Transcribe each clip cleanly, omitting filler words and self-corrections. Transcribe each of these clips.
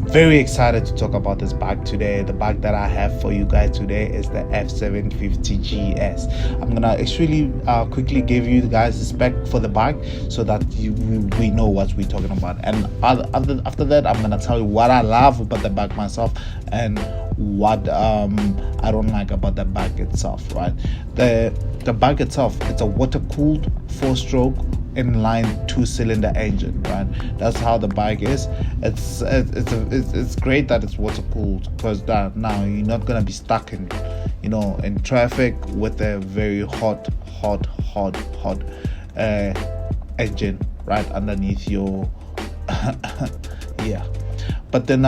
I'm very excited to talk about this bike today. The bike that I have for you guys today is the F750 GS. I'm gonna actually quickly give you guys the spec for the bike so that we know what we're talking about. And after that, I'm gonna tell you what I love about the bike myself and what I don't like about the bike itself. Right, the bike itself, it's a water-cooled 4-stroke inline 2-cylinder engine. Right, that's how the bike is. It's great that it's water cooled, because that now you're not gonna be stuck in traffic with a very hot engine right underneath your yeah. But then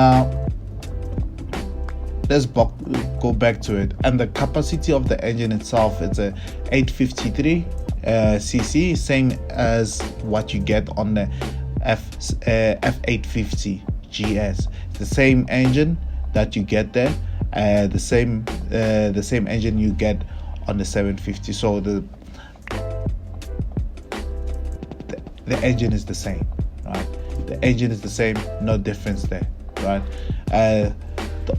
let's go back to it. And the capacity of the engine itself, it's a 853 cc, same as what you get on the F850 GS. The same engine that you get there, the same engine you get on the 750. So the engine is the same, right? The engine is the same, no difference there, right? The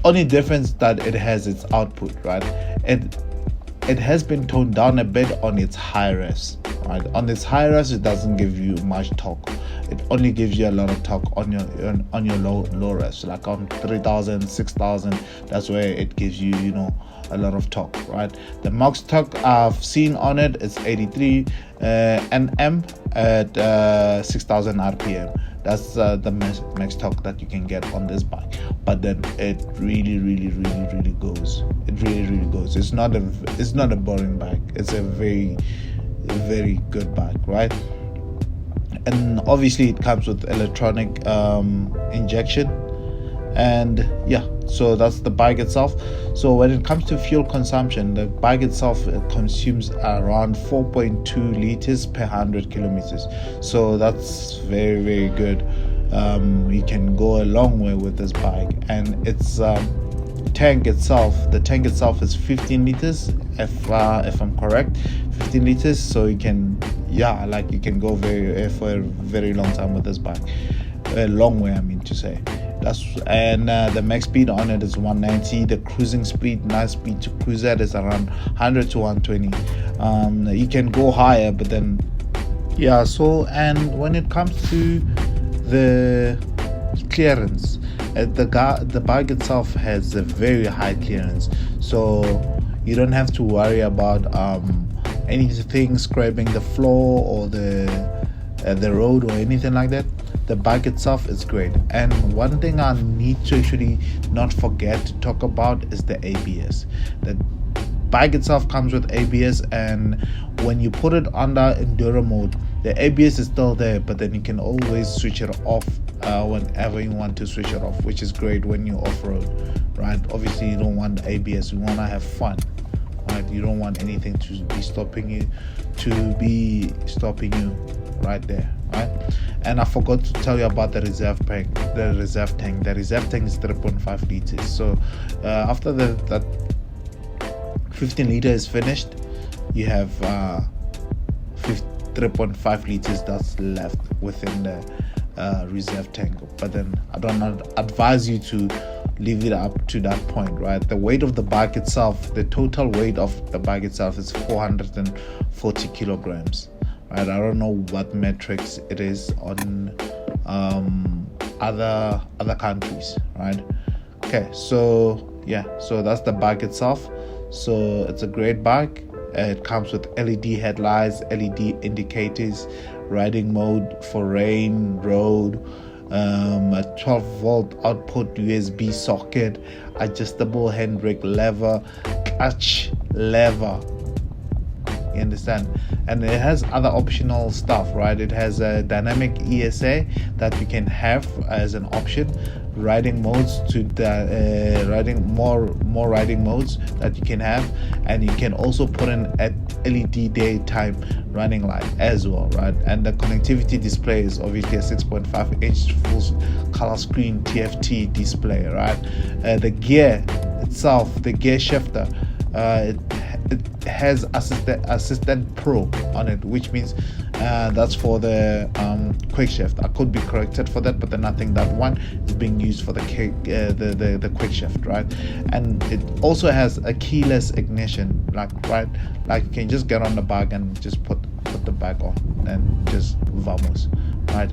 only difference that it has its output, right? It has been toned down a bit on its high revs, right? On its high revs, it doesn't give you much torque. It only gives you a lot of torque on your low revs, like on 3,000, 6,000. That's where it gives you, a lot of torque, right? The max torque I've seen on it is 83 Nm at 6,000 RPM. That's the max torque that you can get on this bike. But then it really goes. It really goes. It's not a boring bike. It's a very good bike, right? And obviously it comes with electronic injection. And yeah, so that's the bike itself. So when it comes to fuel consumption, the bike itself consumes around 4.2 liters per 100 kilometers. So that's very good. You can go a long way with this bike. And its tank itself is 15 liters, if I'm correct, 15 liters. So you can go for a very long time with this bike. A long way, I mean to say. The max speed on it is 190. The cruising speed, nice speed to cruise at, is around 100 to 120. You can go higher, but then and when it comes to the clearance, the bike itself has a very high clearance, so you don't have to worry about anything scraping the floor or the road or anything like that. The bike itself is great. And one thing I need to actually not forget to talk about is the ABS. The bike itself comes with ABS, and when you put it under enduro mode, the ABS is still there, but then you can always switch it off whenever you want to switch it off, which is great when you're off-road, right? Obviously you don't want the ABS, you want to have fun, right? You don't want anything to be stopping you right there, right? And I forgot to tell you about the reserve tank. The reserve tank is 3.5 liters. So after that 15 liter is finished, you have 3.5 liters that's left within the reserve tank. But then I don't advise you to leave it up to that point, right? The weight of the bike itself, the total weight of the bike itself is 440 kilograms. Right, I don't know what metrics it is on other countries, right? Okay, so that's the bike itself. So it's a great bike. It comes with LED headlights, LED indicators, riding mode for rain, road, a 12-volt output USB socket, adjustable handbrake lever, clutch lever. You understand? And it has other optional stuff, right? It has a dynamic ESA that you can have as an option, riding modes to the more riding modes that you can have, and you can also put in a LED daytime running light as well, right? And the connectivity display is obviously a 6.5 inch full color screen TFT display, right? The gear itself, the gear shifter, it has assistant pro on it, which means that's for the quick shift. I could be corrected for that, but then I think that one is being used for the quick shift, right? And it also has a keyless ignition, like you can just get on the bike and just put the bike on and just vamos, right?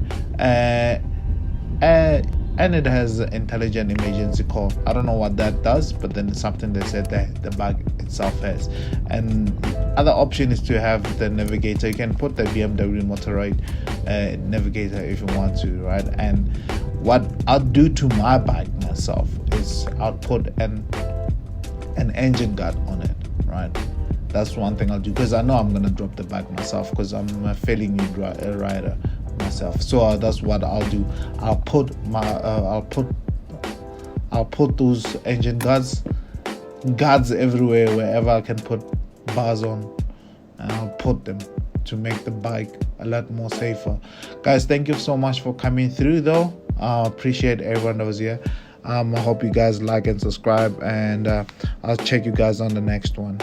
And it has intelligent emergency call. I don't know what that does, but then it's something they said that the bike itself has. And the other option is to have the navigator. You can put the BMW Motorrad navigator if you want to, right? And what I'll do to my bike myself is I'll put an engine guard on it, right? That's one thing I'll do, because I know I'm gonna drop the bike myself, because I'm a fairly new rider myself. So that's what I'll do. I'll put those engine guards everywhere, wherever I can put bars on, and I'll put them to make the bike a lot more safer. Guys, thank you so much for coming through though. I appreciate everyone that was here. I hope you guys like and subscribe, and I'll check you guys on the next one.